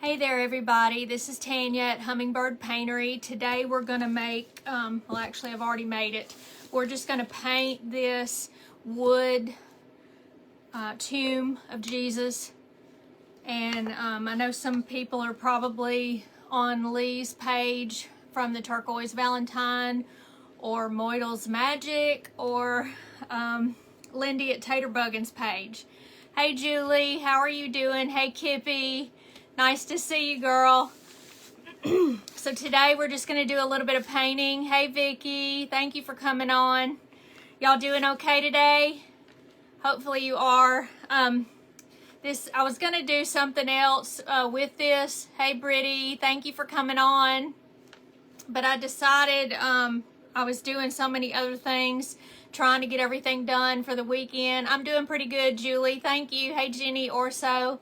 Hey there everybody, this is Tanya at Hummingbird Paintery. Today we're going to make, well actually I've already made it. We're just going to paint this wood tomb of Jesus. And I know some people are probably on Lee's page from the Turquoise Valentine or Moidle's Magic or Lindy at Taterbuggin's page. Hey Julie, how are you doing? Hey Kippy. Nice to see you, girl. So today we're just going to do a little bit of painting. Hey, Vicky. Thank you for coming on. Y'all doing okay today? Hopefully you are. I was going to do something else with this. Hey, Brittany. Thank you for coming on. But I decided I was doing so many other things, trying to get everything done for the weekend. I'm doing pretty good, Julie. Thank you. Hey, Jenny Orso.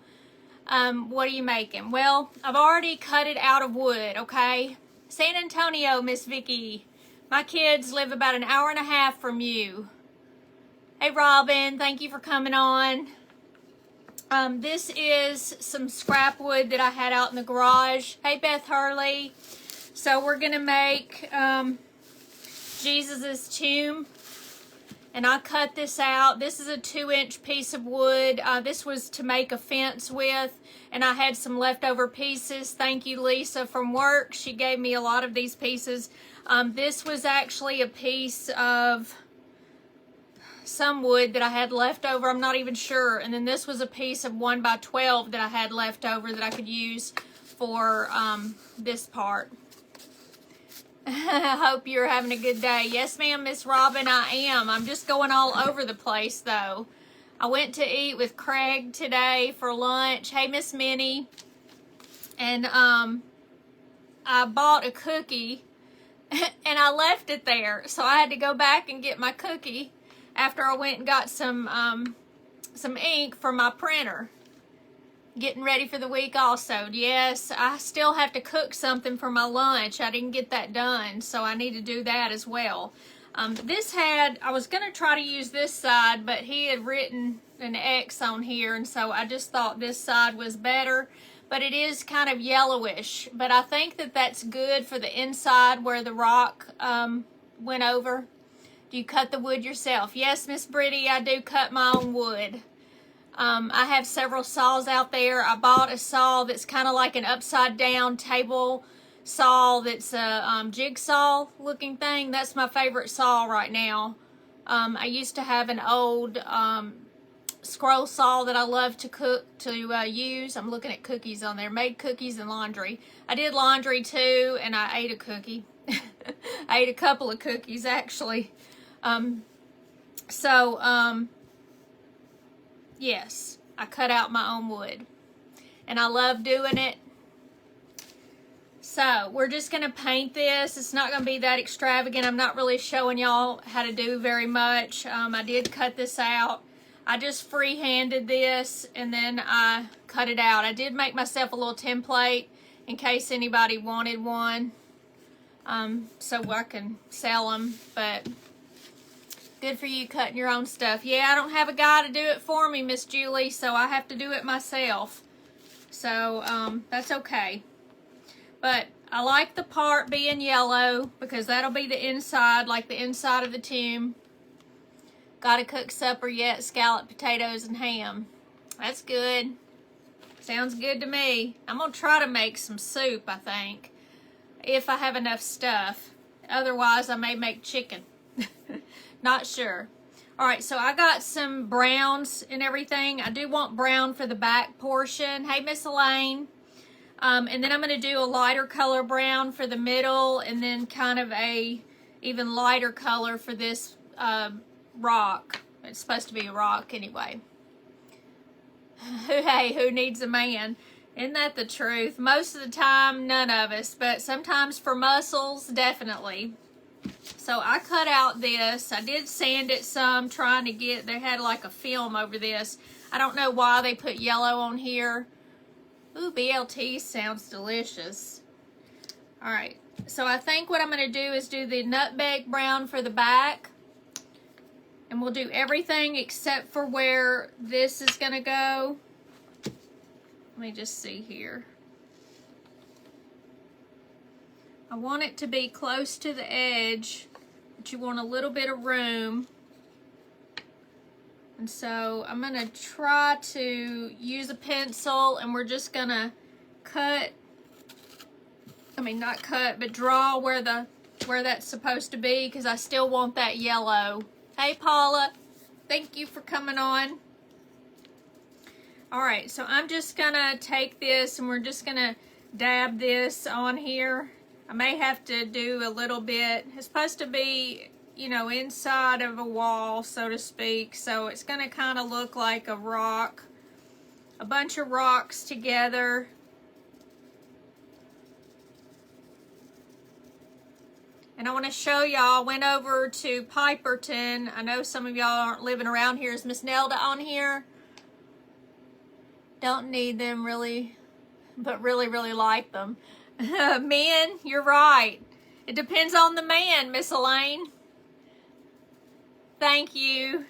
What are you making? Well, I've already cut it out of wood, okay? San Antonio, Miss Vicky. My kids live about an hour and a half from you. Hey, Robin, thank you for coming on. This is some scrap wood that I had out in the garage. Hey, Beth Hurley. So we're going to make Jesus's tomb. And I cut this out. This is a 2-inch piece of wood. This was to make a fence with, and I had some leftover pieces. Thank you, Lisa, from work. She gave me a lot of these pieces. This was actually a piece of some wood that I had left over. I'm not even sure. And then this was a piece of 1 by 12 that I had left over that I could use for this part. I hope you're having a good day. Yes, ma'am, Miss Robin, I am. I'm just going all over the place, though. I went to eat with Craig today for lunch. Hey, Miss Minnie. And I bought a cookie, and I left it there. So I had to go back and get my cookie after I went and got some ink for my printer. Getting ready for the week also. Yes, I still have to cook something for my lunch. I didn't get that done, so I need to do that as well. I was going to try to use this side, but he had written an X on here, and so I just thought this side was better. But it is kind of yellowish, but I think that that's good for the inside where the rock went over. Do you cut the wood yourself? Yes, Miss Brittany, I do cut my own wood. I have several saws out there. I bought a saw that's kind of like an upside down table saw that's a jigsaw looking thing. That's my favorite saw right now. I used to have an old scroll saw that I love to use. I'm looking at cookies on there. Made cookies and laundry. I did laundry too, and I ate a cookie. I ate a couple of cookies actually. Yes, I cut out my own wood, and I love doing it. So we're just going to paint this. It's not going to be that extravagant. I'm not really showing y'all how to do very much. I did cut this out. I just free-handed this, and then I cut it out. I did make myself a little template in case anybody wanted one, so I can sell them, but... Good for you cutting your own stuff. Yeah, I don't have a guy to do it for me, Miss Julie, so I have to do it myself. So, that's okay. But I like the part being yellow because that'll be the inside, like the inside of the tomb. Gotta cook supper yet? Scalloped potatoes and ham. That's good. Sounds good to me. I'm gonna try to make some soup, I think, if I have enough stuff. Otherwise, I may make chicken. Not sure. All right, so I got some browns and everything. I do want brown for the back portion. Hey, Miss Elaine. And then I'm going to do a lighter color brown for the middle, and then kind of a even lighter color for this rock. It's supposed to be a rock anyway. Hey, who needs a man? Isn't that the truth? Most of the time, none of us, but sometimes for muscles, definitely. So I cut out this. I did sand it some, trying to get, they had like a film over this. I don't know why they put yellow on here. Ooh, BLT sounds delicious. All right, so I think what I'm going to do is do the nutmeg brown for the back. And we'll do everything except for where this is going to go. Let me just see here. I want it to be close to the edge, but you want a little bit of room. And so I'm going to try to use a pencil, and we're just going to cut, not cut, but draw where that's supposed to be, because I still want that yellow. Hey Paula, thank you for coming on. Alright, so I'm just going to take this and we're just going to dab this on here. I may have to do a little bit. It's supposed to be, you know, inside of a wall, so to speak. So it's going to kind of look like a rock, a bunch of rocks together. And I want to show y'all, I went over to Piperton. I know some of y'all aren't living around here. Is Miss Nelda on here? Don't need them really, but really, really like them. Men, you're right. It depends on the man, Miss Elaine. Thank you.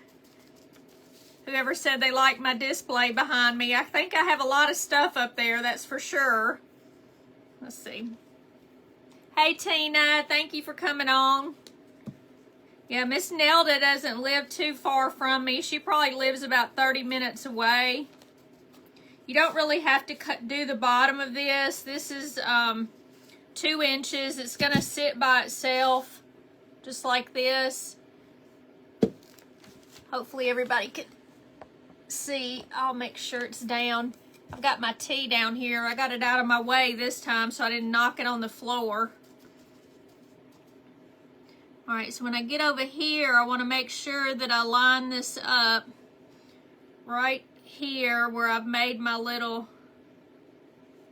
Whoever said they liked my display behind me. I think I have a lot of stuff up there, that's for sure. Let's see. Hey Tina, thank you for coming on. Yeah, Miss Nelda doesn't live too far from me. She probably lives about 30 minutes away. You don't really have to do the bottom of this. This is 2 inches. It's going to sit by itself just like this. Hopefully everybody can see. I'll make sure it's down. I've got my tea down here. I got it out of my way this time so I didn't knock it on the floor. Alright, so when I get over here, I want to make sure that I line this up right here where I've made my little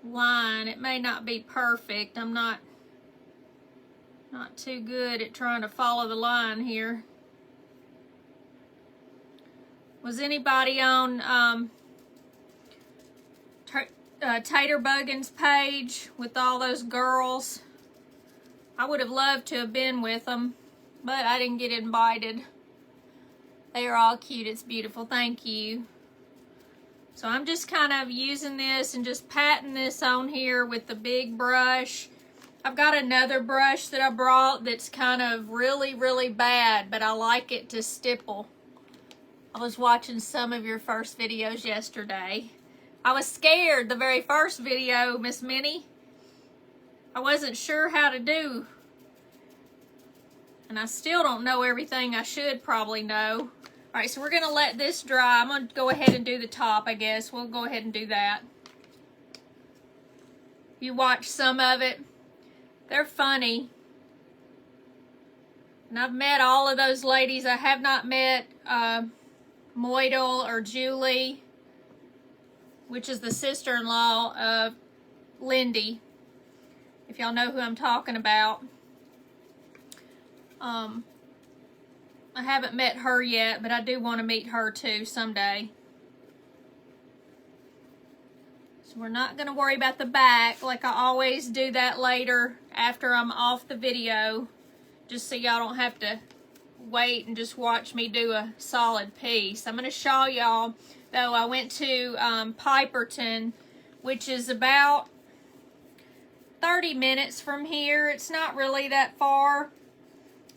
line. It may not be perfect. I'm not too good at trying to follow the line here. Was anybody on Tater Buggin's page with all those girls? I would have loved to have been with them, but I didn't get invited. They are all cute. It's beautiful. Thank you. So I'm just kind of using this and just patting this on here with the big brush. I've got another brush that I brought that's kind of really, really bad, but I like it to stipple. I was watching some of your first videos yesterday. I was scared the very first video, Miss Minnie. I wasn't sure how to do. And I still don't know everything I should probably know. Alright, so we're going to let this dry. I'm going to go ahead and do the top, I guess. We'll go ahead and do that. You watch some of it. They're funny. And I've met all of those ladies. I have not met Moidle or Julie, which is the sister-in-law of Lindy, if y'all know who I'm talking about. I haven't met her yet, but I do want to meet her too someday. So we're not going to worry about the back. Like I always do that later after I'm off the video, just so y'all don't have to wait and just watch me do a solid piece. I'm going to show y'all, though, I went to Piperton, which is about 30 minutes from here. It's not really that far.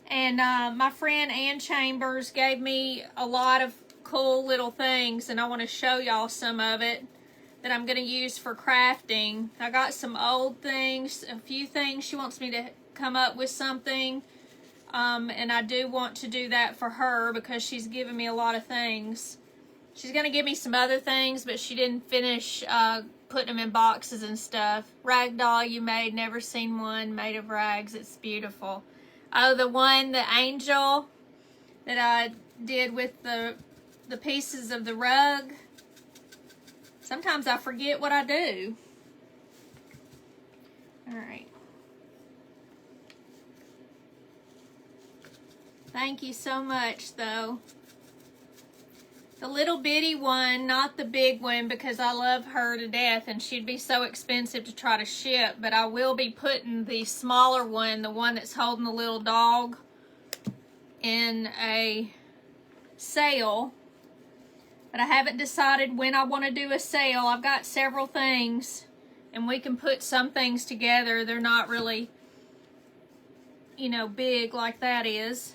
And my friend Ann Chambers gave me a lot of cool little things, and I want to show y'all some of it that I'm going to use for crafting. I got some old things, a few things. She wants me to come up with something, and I do want to do that for her because she's given me a lot of things. She's going to give me some other things, but she didn't finish putting them in boxes and stuff. Rag doll you made, never seen one made of rags. It's beautiful. Oh, the angel that I did with the pieces of the rug. Sometimes I forget what I do. All right. Thank you so much, though. The little bitty one, not the big one, because I love her to death and she'd be so expensive to try to ship, but I will be putting the smaller one, the one that's holding the little dog, in a sale. But I haven't decided when I want to do a sale. I've got several things and we can put some things together. They're not really you know, big like that is.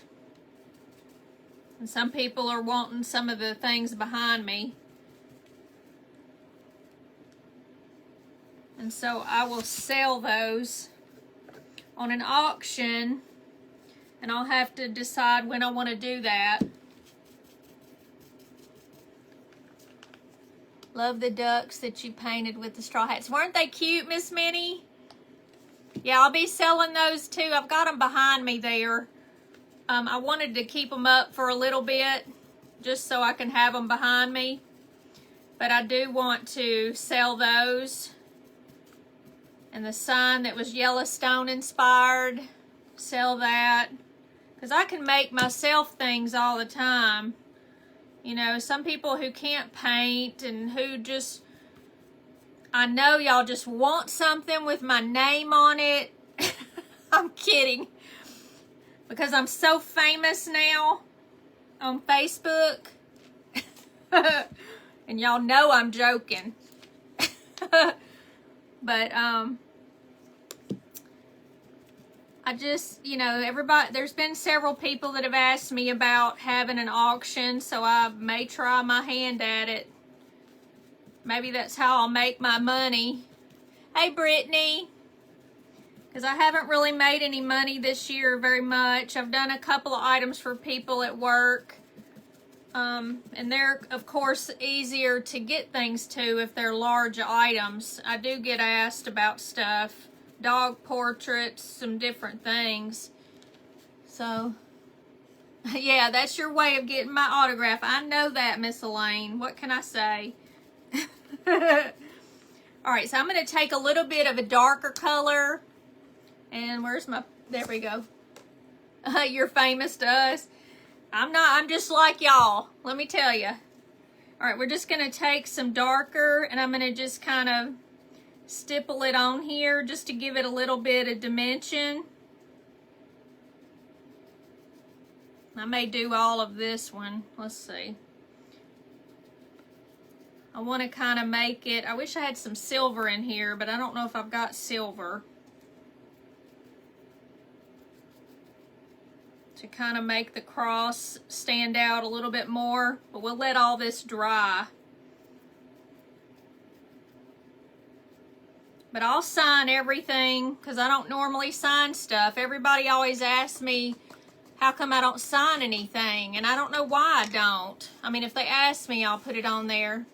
And some people are wanting some of the things behind me. And so I will sell those on an auction, and I'll have to decide when I want to do that. Love the ducks that you painted with the straw hats. Weren't they cute, Miss Minnie? Yeah, I'll be selling those too. I've got them behind me there. I wanted to keep them up for a little bit just so I can have them behind me. But I do want to sell those. And the sign that was Yellowstone inspired, sell that. Because I can make myself things all the time. You know, some people who can't paint and who just, I know y'all just want something with my name on it. I'm kidding. Because I'm so famous now on Facebook. And y'all know I'm joking. But, I just, you know, everybody, there's been several people that have asked me about having an auction, so I may try my hand at it. Maybe that's how I'll make my money. Hey, Brittany. Because I haven't really made any money this year very much. I've done a couple of items for people at work. And they're, of course, easier to get things to if they're large items. I do get asked about stuff. Dog portraits, some different things. So, yeah, that's your way of getting my autograph. I know that, Miss Elaine. What can I say? Alright, so I'm going to take a little bit of a darker color. And where's my... There we go. You're famous to us. I'm not. I'm just like y'all. Let me tell you. Alright, we're just going to take some darker, and I'm going to just kind of stipple it on here just to give it a little bit of dimension. I may do all of this one. Let's see. I want to kind of make it... I wish I had some silver in here, but I don't know if I've got silver. To kind of make the cross stand out a little bit more. But we'll let all this dry. But I'll sign everything because I don't normally sign stuff. Everybody always asks me, how come I don't sign anything? And I don't know why I don't. I mean, if they ask me, I'll put it on there.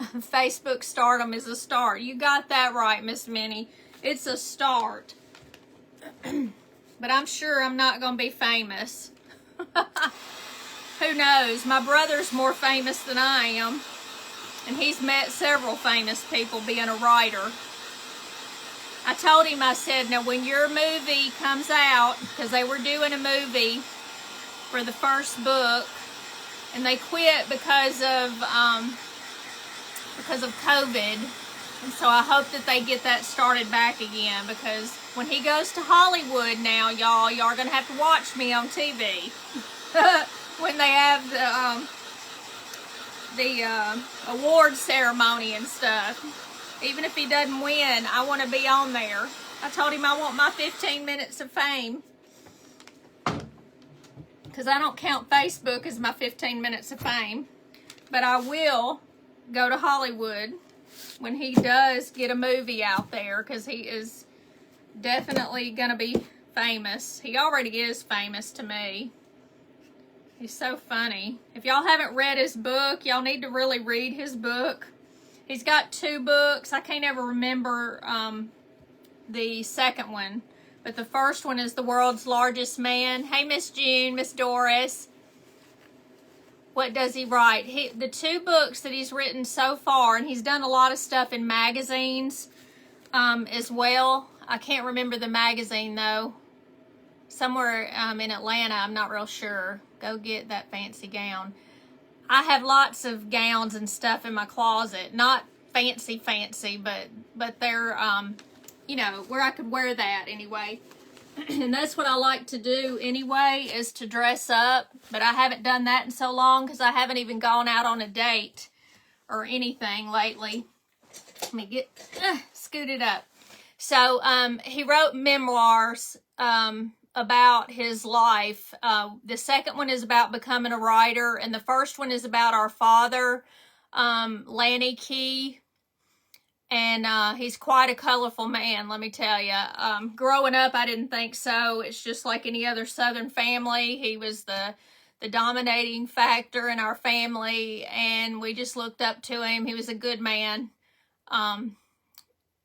Facebook stardom is a start. You got that right, Miss Minnie. It's a start. But I'm sure I'm not going to be famous. Who knows? My brother's more famous than I am. And he's met several famous people being a writer. I told him, I said, now when your movie comes out, because they were doing a movie for the first book, and they quit because of COVID. And so I hope that they get that started back again, because when he goes to Hollywood now, y'all are going to have to watch me on TV. When they have the award ceremony and stuff. Even if he doesn't win, I want to be on there. I told him I want my 15 minutes of fame. Because I don't count Facebook as my 15 minutes of fame. But I will go to Hollywood when he does get a movie out there, because he is definitely going to be famous. He already is famous to me. He's so funny. If y'all haven't read his book, y'all need to really read his book. He's got 2 books. I can't ever remember the second one. But the first one is The World's Largest Man. Hey, Miss June, Miss Doris. What does he write? The 2 books that he's written so far, and he's done a lot of stuff in magazines as well. I can't remember the magazine, though. Somewhere in Atlanta, I'm not real sure. Go get that fancy gown. I have lots of gowns and stuff in my closet. Not fancy, but they're, you know, where I could wear that anyway. And that's what I like to do anyway, is to dress up. But I haven't done that in so long because I haven't even gone out on a date or anything lately. Let me get scooted up. So he wrote memoirs about his life. The second one is about becoming a writer, and the first one is about our father, Lanny Key. And he's quite a colorful man, let me tell you. Growing up, I didn't think so. It's just like any other Southern family. He was the dominating factor in our family, and we just looked up to him. He was a good man.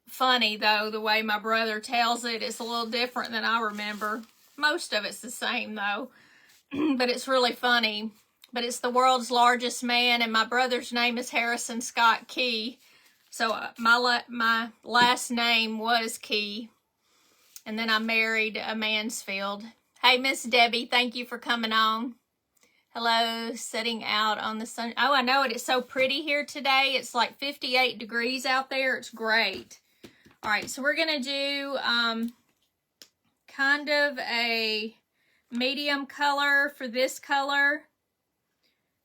Funny, though, the way my brother tells it, it's a little different than I remember. Most of it's the same, though. But it's really funny. But it's the world's largest man, and my brother's name is Harrison Scott Key. So my last name was Key. And then I married a Mansfield. Hey, Miss Debbie, thank you for coming on. Hello, sitting out on the sun. Oh, I know it. It's so pretty here today. It's like 58 degrees out there. It's great. All right, so we're going to do kind of a medium color for this color.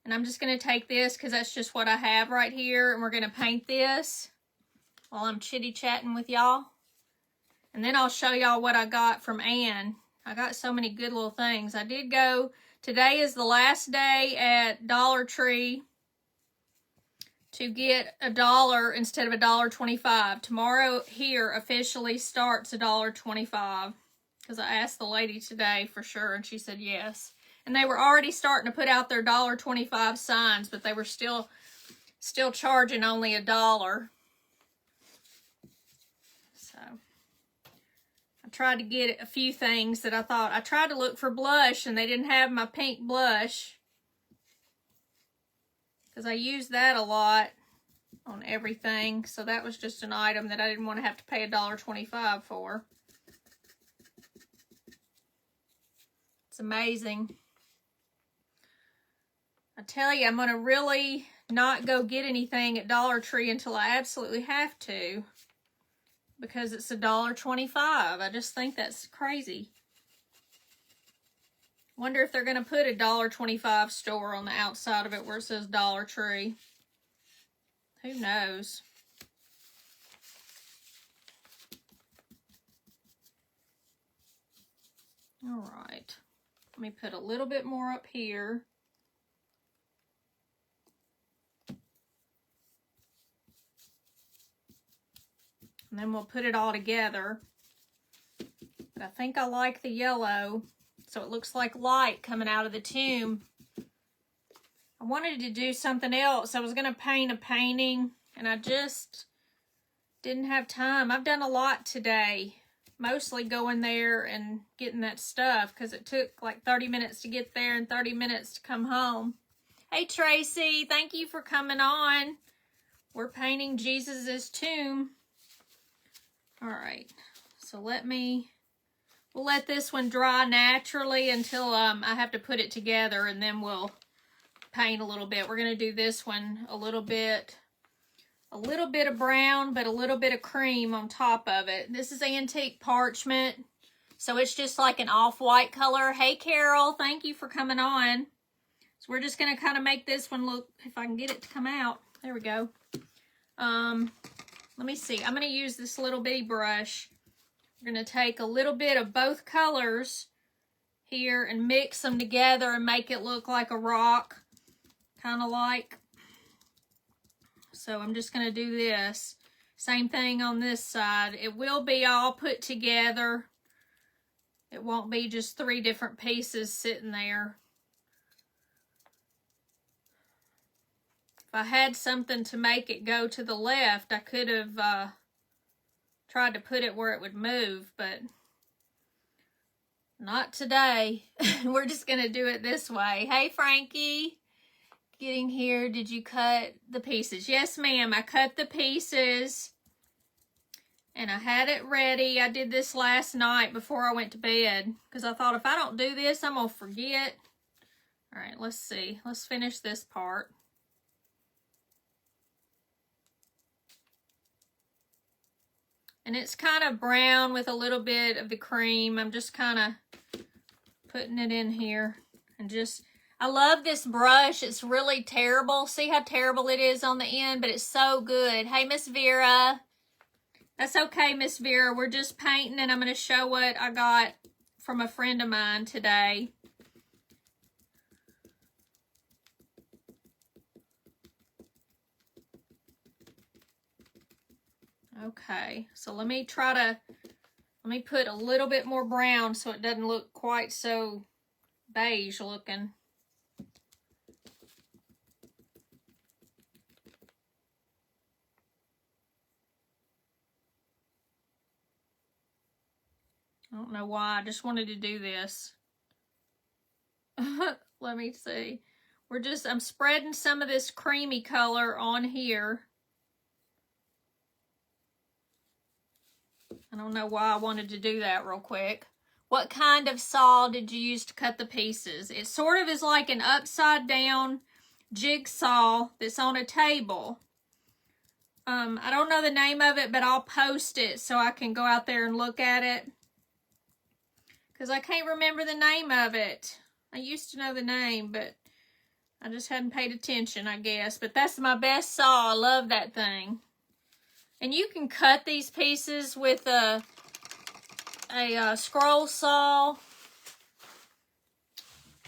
And I'm just going to take this because that's just what I have right here. And we're going to paint this while I'm chitty-chatting with y'all. And then I'll show y'all what I got from Ann. I got so many good little things. I did go, today is the last day at Dollar Tree to get $1 instead of $1.25. Tomorrow here officially starts $1.25 because I asked the lady today for sure and she said yes. And they were already starting to put out their $1.25 signs, but they were still charging only $1. So I tried to get a few things that I thought. I tried to look for blush, and they didn't have my pink blush because I use that a lot on everything. So that was just an item that I didn't want to have to pay $1.25 for. It's amazing. I tell you, I'm going to really not go get anything at Dollar Tree until I absolutely have to, because it's $1.25. I just think that's crazy. Wonder if they're going to put a $1.25 store on the outside of it where it says Dollar Tree. Who knows? All right. Let me put a little bit more up here. And then we'll put it all together. But I think I like the yellow, so it looks like light coming out of the tomb. I wanted to do something else. I was going to paint a painting, and I just didn't have time. I've done a lot today, mostly going there and getting that stuff, because it took like 30 minutes to get there and 30 minutes to come home. Hey, Tracy, thank you for coming on. We're painting Jesus's tomb. All right, so we'll let this one dry naturally until I have to put it together, and then we'll paint a little bit. We're going to do this one a little bit of brown, but a little bit of cream on top of it. This is antique parchment, so it's just like an off-white color. Hey, Carol, thank you for coming on. So we're just going to kind of make this one look, if I can get it to come out. There we go. Let me see. I'm going to use this little bitty brush. We're going to take a little bit of both colors here and mix them together and make it look like a rock, kind of like. So I'm just going to do this. Same thing on this side. It will be all put together. It won't be just 3 different pieces sitting there. If I had something to make it go to the left, I could have tried to put it where it would move, but not today. We're just going to do it this way. Hey, Frankie. Getting here. Did you cut the pieces? Yes, ma'am. I cut the pieces, and I had it ready. I did this last night before I went to bed, because I thought if I don't do this, I'm going to forget. All right, let's see. Let's finish this part. And it's kind of brown with a little bit of the cream. I'm just kind of putting it in here. And just, I love this brush. It's really terrible. See how terrible it is on the end, but it's so good. Hey, Miss Vera. That's okay, Miss Vera. We're just painting, and I'm going to show what I got from a friend of mine today. Okay, so let me put a little bit more brown so it doesn't look quite so beige looking. I don't know why, I just wanted to do this. Let me see. I'm spreading some of this creamy color on here. I don't know why I wanted to do that real quick. What kind of saw did you use to cut the pieces? It sort of is like an upside down jigsaw that's on a table. I don't know the name of it, but I'll post it so I can go out there and look at it. Because I can't remember the name of it. I used to know the name, but I just hadn't paid attention, I guess. But that's my best saw. I love that thing. And you can cut these pieces with a scroll saw.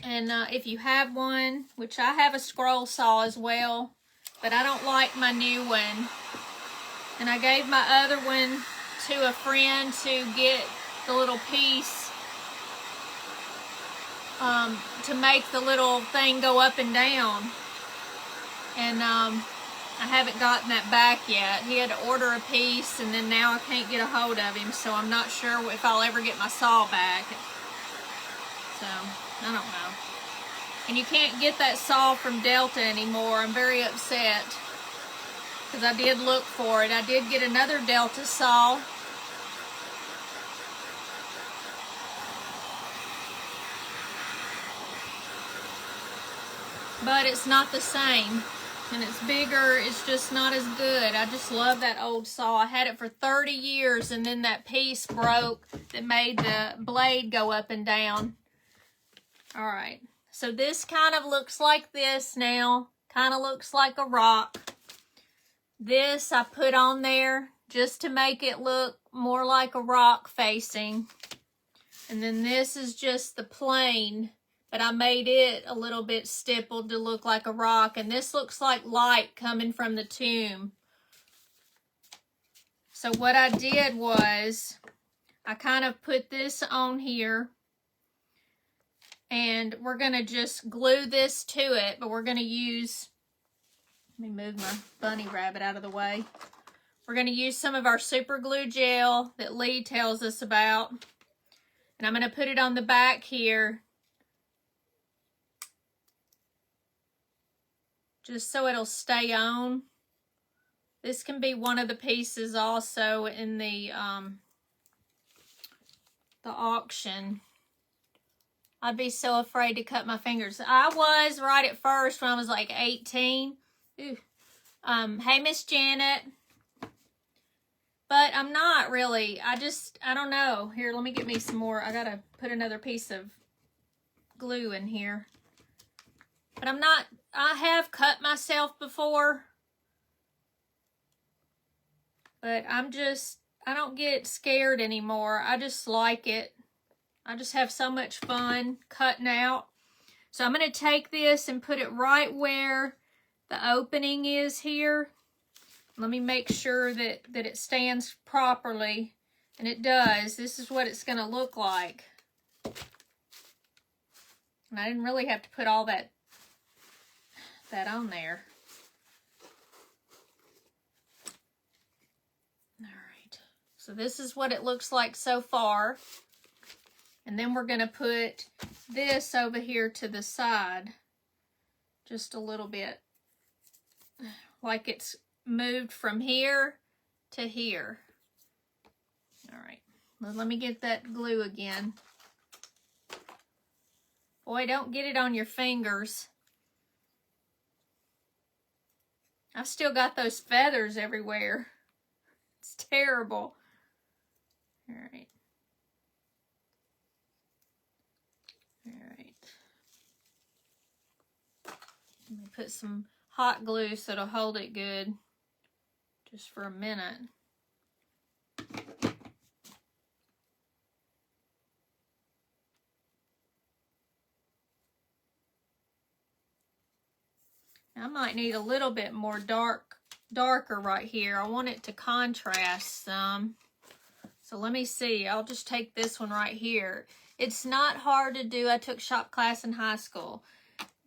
And if you have one, which I have a scroll saw as well, but I don't like my new one. And I gave my other one to a friend to get the little piece to make the little thing go up and down. And I haven't gotten that back yet. He had to order a piece, and then now I can't get a hold of him, so I'm not sure if I'll ever get my saw back. So, I don't know. And you can't get that saw from Delta anymore. I'm very upset, because I did look for it. I did get another Delta saw. But it's not the same. And it's bigger. It's just not as good. I just love that old saw. I had it for 30 years, and then that piece broke that made the blade go up and down. Alright. So this kind of looks like this now. Kind of looks like a rock. This I put on there just to make it look more like a rock facing. And then this is just the plain. But I made it a little bit stippled to look like a rock. And this looks like light coming from the tomb. So what I did was, I kind of put this on here. And we're going to just glue this to it. But we're going to use, let me move my bunny rabbit out of the way. We're going to use some of our super glue gel that Lee tells us about. And I'm going to put it on the back here, just so it'll stay on. This can be one of the pieces also in the auction. I'd be so afraid to cut my fingers. I was right at first when I was like 18. Ooh. Hey, Miss Janet. But I'm not really. I don't know. Here, let me get me some more. I gotta put another piece of glue in here. But I'm not. I have cut myself before, but I don't get scared anymore. I just like it. I just have so much fun cutting out. So I'm going to take this and put it right where the opening is here. Let me make sure that it stands properly, and it does. This is what it's going to look like. And I didn't really have to put all that on there. Alright, so this is what it looks like so far. And then we're going to put this over here to the side. Just a little bit. Like it's moved from here to here. Alright, well, let me get that glue again. Boy, don't get it on your fingers. I've still got those feathers everywhere. It's terrible. All right. All right. Let me put some hot glue so it'll hold it good just for a minute. . 'Cause I might need a little bit more darker right here. I want it to contrast some. So let me see. I'll just take this one right here. It's not hard to do. I took shop class in high school.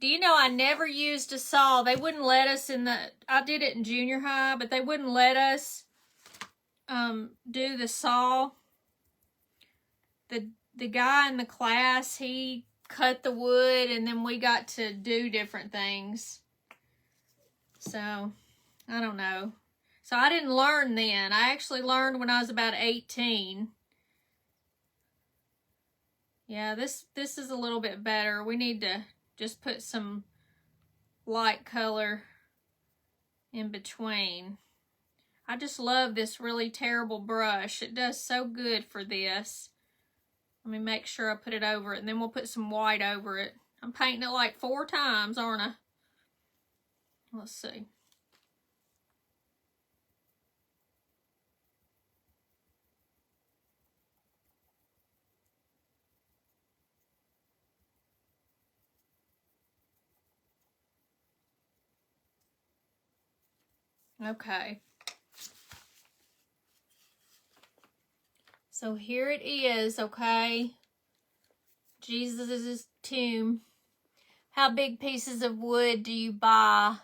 Do you know I never used a saw? They wouldn't let us I did it in junior high, but they wouldn't let us do the saw. The guy in the class, he cut the wood, and then we got to do different things. So, I don't know. So I didn't learn then. I actually learned when I was about 18. Yeah, this is a little bit better. We need to just put some light color in between. I just love this really terrible brush. It does so good for this. Let me make sure I put it over it, and then we'll put some white over it. I'm painting it like 4 times, aren't I? Let's see. Okay. So here it is, okay? Jesus' tomb. How big pieces of wood do you buy?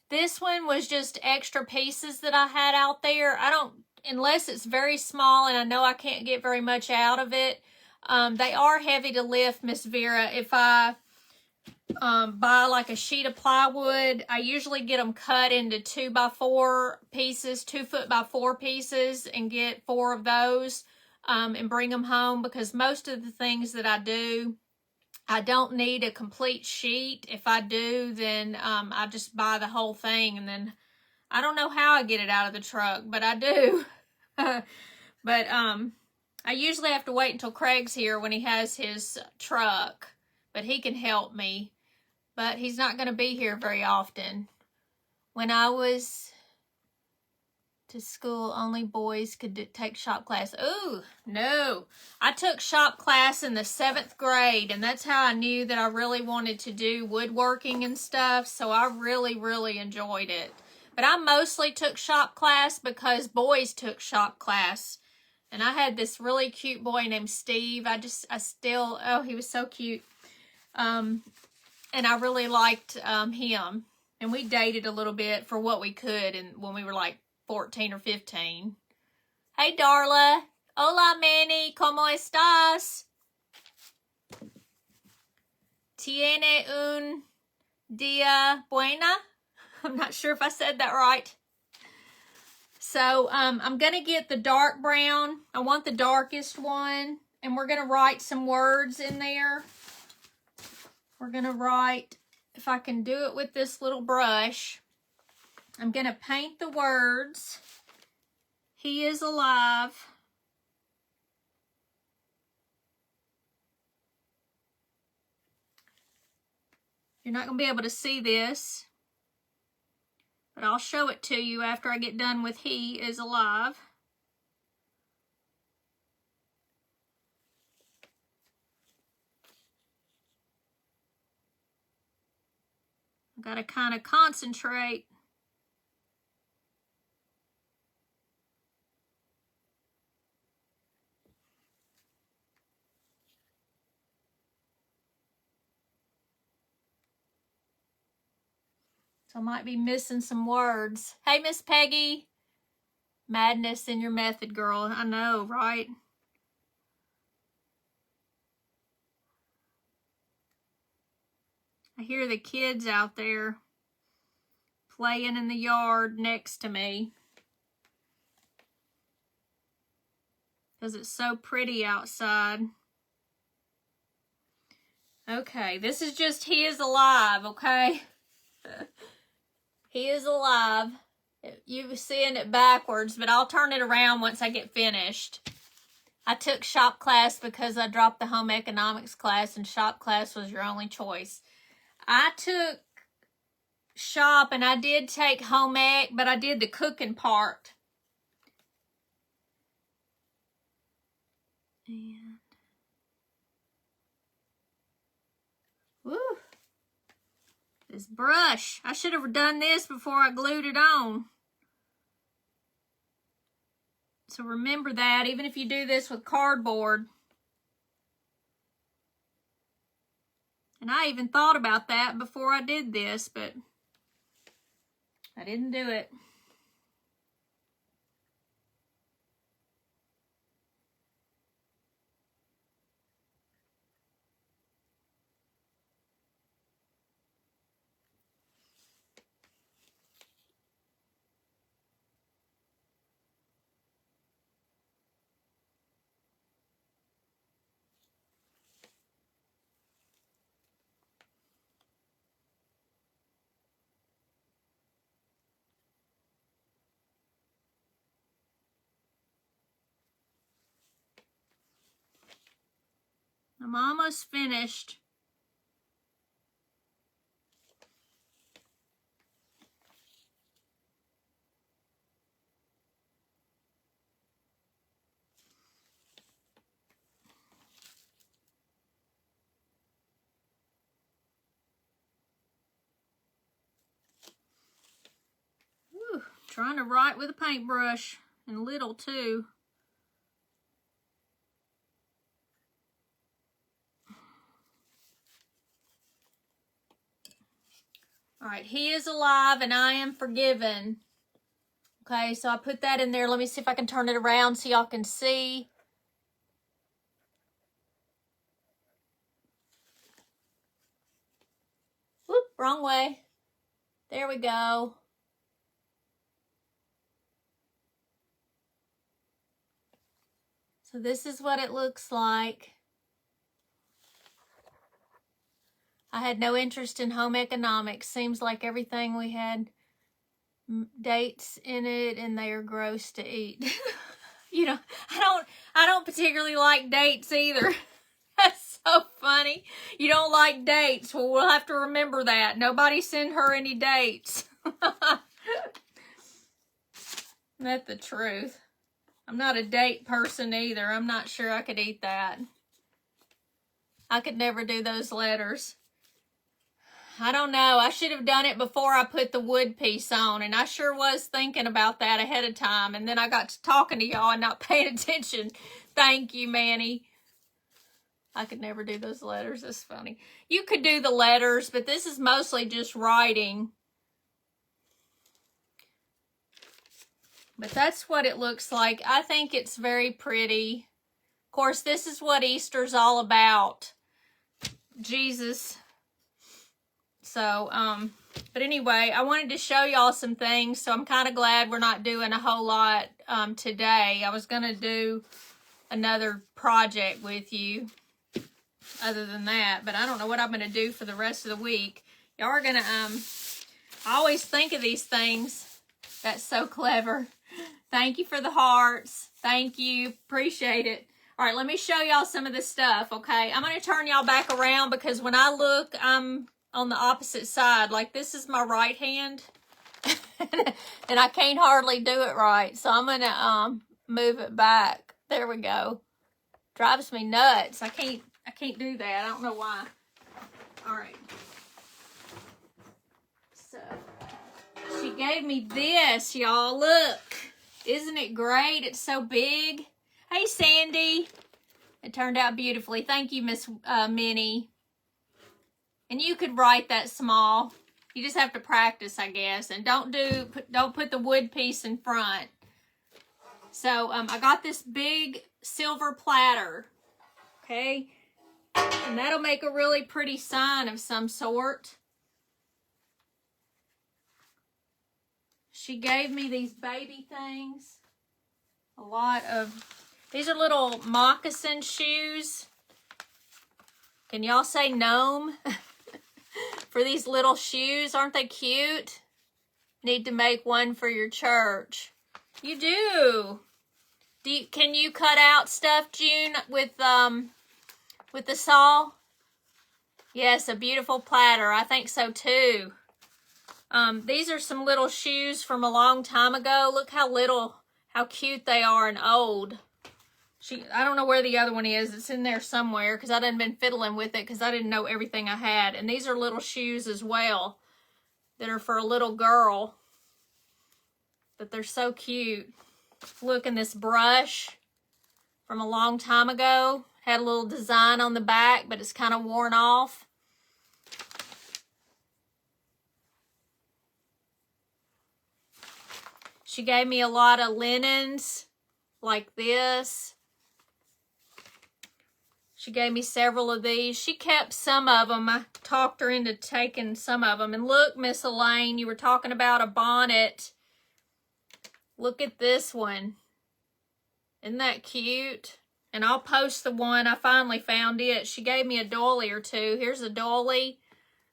This one was just extra pieces that I had out there. Unless it's very small and I know I can't get very much out of it. They are heavy to lift, Miss Vera. If I buy like a sheet of plywood, I usually get them cut into 2x4 pieces, 2 foot by 4 pieces, and get 4 of those and bring them home, because most of the things that I do, I don't need a complete sheet. If I do, then I just buy the whole thing, and then I don't know how I get it out of the truck, but I do. But I usually have to wait until Craig's here when he has his truck, but he can help me. But he's not going to be here very often. When I was to school, only boys could take shop class. Ooh, no. I took shop class in the 7th grade, and that's how I knew that I really wanted to do woodworking and stuff, so I really, really enjoyed it. But I mostly took shop class because boys took shop class. And I had this really cute boy named Steve. Oh, he was so cute. And I really liked him. And we dated a little bit for what we could, and when we were like 14 or 15. Hey, Darla. Hola, Manny. ¿Cómo estás? ¿Tiene un día buena? I'm not sure if I said that right. So, I'm going to get the dark brown. I want the darkest one. And we're going to write some words in there. We're going to write, if I can do it with this little brush, I'm going to paint the words. He is alive. You're not going to be able to see this, but I'll show it to you after I get done with he is alive. I've got to kind of concentrate. So I might be missing some words. Hey, Miss Peggy. Madness in your method, girl. I know, right? I hear the kids out there playing in the yard next to me, because it's so pretty outside. Okay, this is just he is alive, okay? He is alive. You're seeing it backwards, but I'll turn it around once I get finished. I took shop class because I dropped the home economics class, and shop class was your only choice. I took shop and I did take home ec, but I did the cooking part. And woo. This brush. I should have done this before I glued it on. So remember that, even if you do this with cardboard. And I even thought about that before I did this, but I didn't do it. I'm almost finished. Whew, trying to write with a paintbrush, and little too. All right, he is alive and I am forgiven. Okay, so I put that in there. Let me see if I can turn it around so y'all can see. Whoop, wrong way. There we go. So this is what it looks like. I had no interest in home economics. Seems like everything we had dates in it and they are gross to eat. You know, I don't particularly like dates either. That's so funny. You don't like dates. Well, we'll have to remember that. Nobody send her any dates. That's the truth. I'm not a date person either. I'm not sure I could eat that. I could never do those letters. I don't know. I should have done it before I put the wood piece on. And I sure was thinking about that ahead of time. And then I got to talking to y'all and not paying attention. Thank you, Manny. I could never do those letters. That's funny. You could do the letters, but this is mostly just writing. But that's what it looks like. I think it's very pretty. Of course, this is what Easter's all about. Jesus. So, but anyway, I wanted to show y'all some things. So I'm kind of glad we're not doing a whole lot today. I was going to do another project with you other than that, but I don't know what I'm going to do for the rest of the week. Y'all are going to, I always think of these things. That's so clever. Thank you for the hearts. Thank you. Appreciate it. All right, let me show y'all some of this stuff, okay? I'm going to turn y'all back around because when I look, I'm on the opposite side. Like, this is my right hand. And I can't hardly do it right. So I'm going to move it back. There we go. Drives me nuts. I can't do that. I don't know why. All right. So, she gave me this, y'all. Look. Isn't it great? It's so big. Hey, Sandy. It turned out beautifully. Thank you, Miss Minnie. And you could write that small. You just have to practice, I guess. And don't put the wood piece in front. So, I got this big silver platter. Okay? And that'll make a really pretty sign of some sort. She gave me these baby things. A lot of... These are little moccasin shoes. Can y'all say gnome? For these little shoes. Aren't they cute? Need to make one for your church. You do. Can you cut out stuff, June, with the saw? Yes, a beautiful platter. I think so too. These are some little shoes from a long time ago. Look how cute they are and old. I don't know where the other one is. It's in there somewhere because I done been fiddling with it because I didn't know everything I had. And these are little shoes as well. that are for a little girl. But they're so cute. Look, in this brush from a long time ago. Had a little design on the back, but it's kind of worn off. She gave me a lot of linens like this. She gave me several of these. She kept some of them. I talked her into taking some of them. And look, Miss Elaine, you were talking about a bonnet. Look at this one. Isn't that cute? And I'll post the one. I finally found it. She gave me a doily or two. Here's a doily.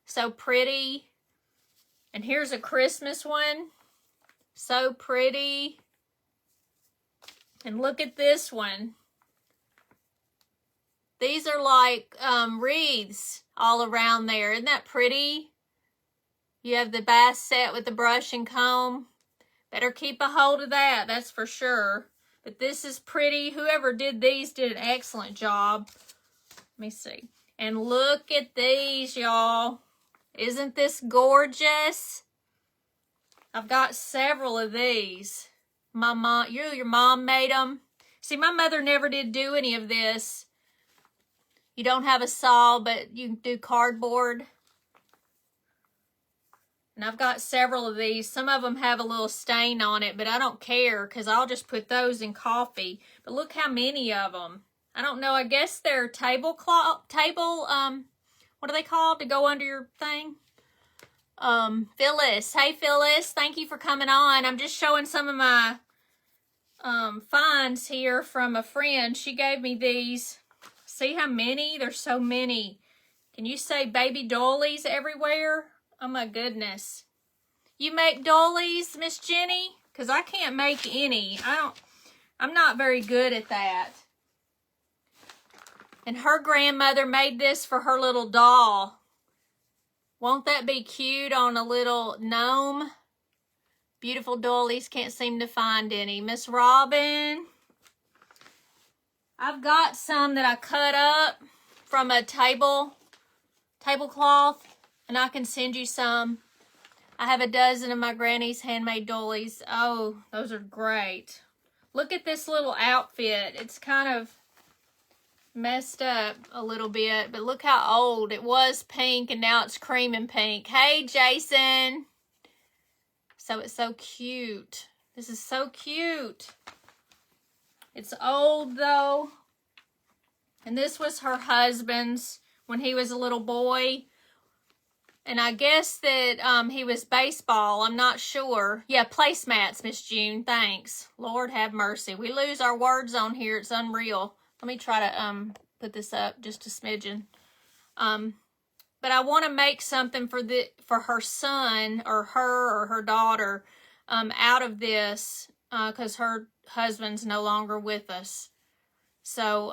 So pretty. And here's a Christmas one. So pretty. And look at this one. These are like wreaths all around there. Isn't that pretty? You have the bath set with the brush and comb. Better keep a hold of that, that's for sure. But this is pretty. Whoever did these did an excellent job. Let me see. And look at these, y'all. Isn't this gorgeous? I've got several of these. My mom, your mom made them. See, my mother never did do any of this. You don't have a saw, but you can do cardboard. And I've got several of these. Some of them have a little stain on it, but I don't care because I'll just put those in coffee. But look how many of them. I don't know. I guess they're tablecloth, what are they called to go under your thing? Phyllis. Hey, Phyllis. Thank you for coming on. I'm just showing some of my finds here from a friend. She gave me these. See how many? There's so many. Can you say baby doilies everywhere? Oh my goodness. You make doilies, Miss Jenny? Because I can't make any. I'm not very good at that. And her grandmother made this for her little doll. Won't that be cute on a little gnome? Beautiful doilies, can't seem to find any. Miss Robin. I've got some that I cut up from a tablecloth, and I can send you some. I have a dozen of my granny's handmade doilies. Oh, those are great. Look at this little outfit. It's kind of messed up a little bit, but look how old. It was pink, and now it's cream and pink. Hey, Jason. So it's so cute. This is so cute. It's old, though. And this was her husband's when he was a little boy. And I guess that he was baseball. I'm not sure. Yeah, placemats, Miss June. Thanks. Lord have mercy. We lose our words on here. It's unreal. Let me try to put this up just a smidgen. But I want to make something for her son or her daughter out of this because her husband's no longer with us. So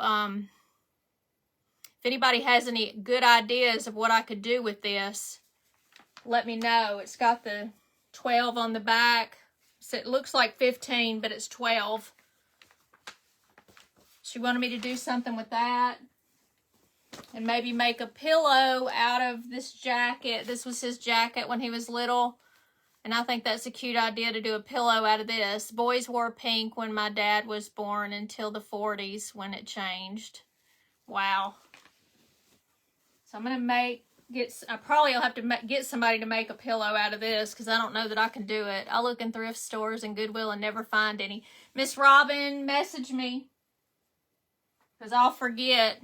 if anybody has any good ideas of what I could do with this, let me know. It's got the 12 on the back. So it looks like 15, but it's 12. She wanted me to do something with that. And maybe make a pillow out of this jacket. This was his jacket when he was little. And I think that's a cute idea to do a pillow out of this. Boys wore pink when my dad was born until the 40s when it changed. Wow. So I'm going to I probably will have to get somebody to make a pillow out of this because I don't know that I can do it. I look in thrift stores and Goodwill and never find any. Miss Robin, message me because I'll forget.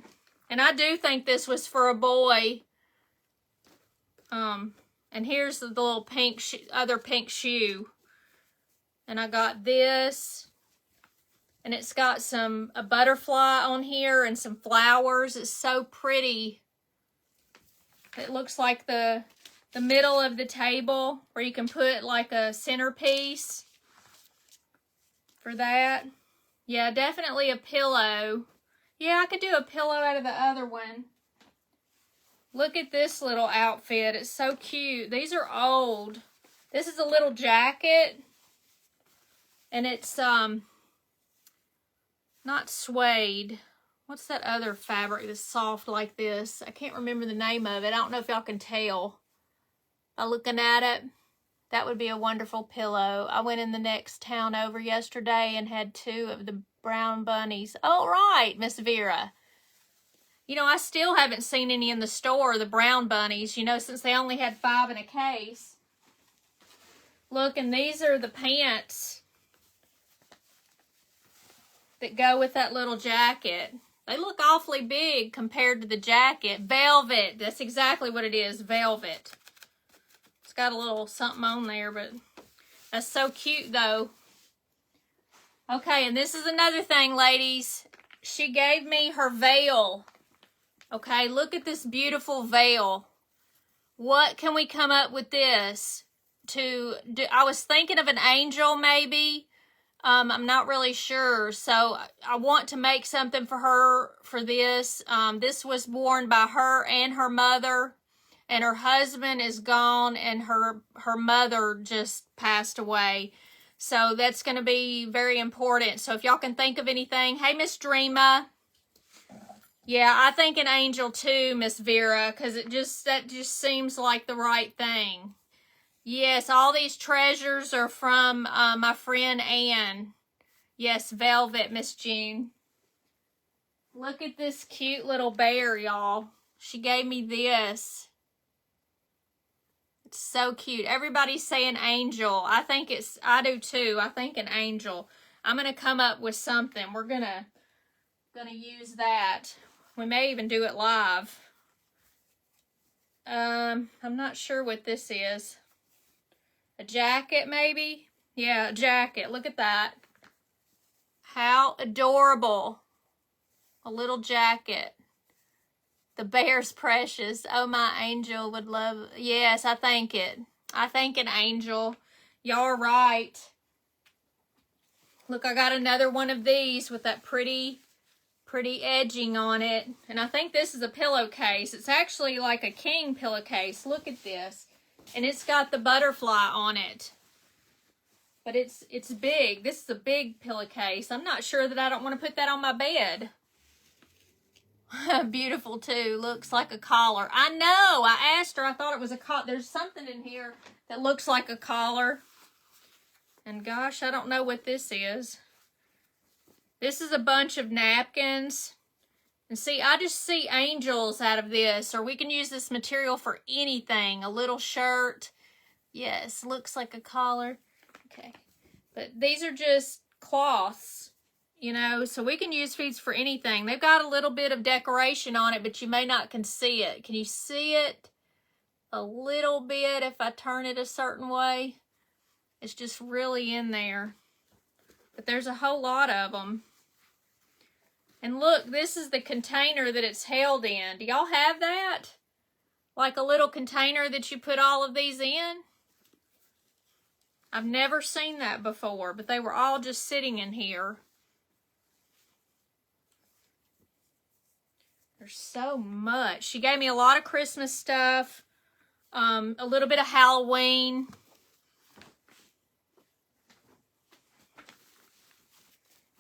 And I do think this was for a boy. And here's the little pink other pink shoe. And I got this. And it's got a butterfly on here and some flowers. It's so pretty. It looks like the middle of the table where you can put like a centerpiece for that. Yeah, definitely a pillow. Yeah, I could do a pillow out of the other one. Look at this little outfit. It's so cute. These are old. This is a little jacket. And it's not suede. What's that other fabric that's soft like this? I can't remember the name of it. I don't know if y'all can tell by looking at it. That would be a wonderful pillow. I went in the next town over yesterday and had 2 of the brown bunnies. Oh, right, Miss Vera. You know, I still haven't seen any in the store, the brown bunnies, you know, since they only had 5 in a case. Look, and these are the pants that go with that little jacket. They look awfully big compared to the jacket. Velvet, that's exactly what it is, velvet. It's got a little something on there, but that's so cute, though. Okay, and this is another thing, ladies. She gave me her veil. Okay, look at this beautiful veil. What can we come up with this to do? I was thinking of an angel, maybe. I'm not really sure. So I want to make something for her for this. This was worn by her and her mother. And her husband is gone, and her mother just passed away. So that's going to be very important. So if y'all can think of anything. Hey, Miss Dreama. Yeah, I think an angel too, Miss Vera, because that just seems like the right thing. Yes, all these treasures are from my friend Ann. Yes, velvet, Miss June. Look at this cute little bear, y'all. She gave me this. It's so cute. Everybody's saying angel. I do too. I think an angel. I'm going to come up with something. We're going to use that. We may even do it live. I'm not sure what this is. A jacket, maybe? Yeah, a jacket. Look at that. How adorable. A little jacket. The bear's precious. Oh, my angel would love. Yes, I think it. I think an angel. Y'all are right. Look, I got another one of these with that pretty edging on it. And I think this is a pillowcase. It's actually like a king pillowcase. Look at this. And it's got the butterfly on it. But it's big. This is a big pillowcase. I'm not sure that I don't want to put that on my bed. Beautiful too. Looks like a collar. I know. I asked her. I thought it was a collar. There's something in here that looks like a collar. And gosh, I don't know what this is. This is a bunch of napkins. And see, I just see angels out of this. Or we can use this material for anything. A little shirt. Yes, looks like a collar. Okay. But these are just cloths. You know, so we can use these for anything. They've got a little bit of decoration on it, but you may not can see it. Can you see it a little bit if I turn it a certain way? It's just really in there. But there's a whole lot of them. And look, this is the container that it's held in. Do y'all have that? Like a little container that you put all of these in? I've never seen that before, but they were all just sitting in here. There's so much. She gave me a lot of Christmas stuff. A little bit of Halloween.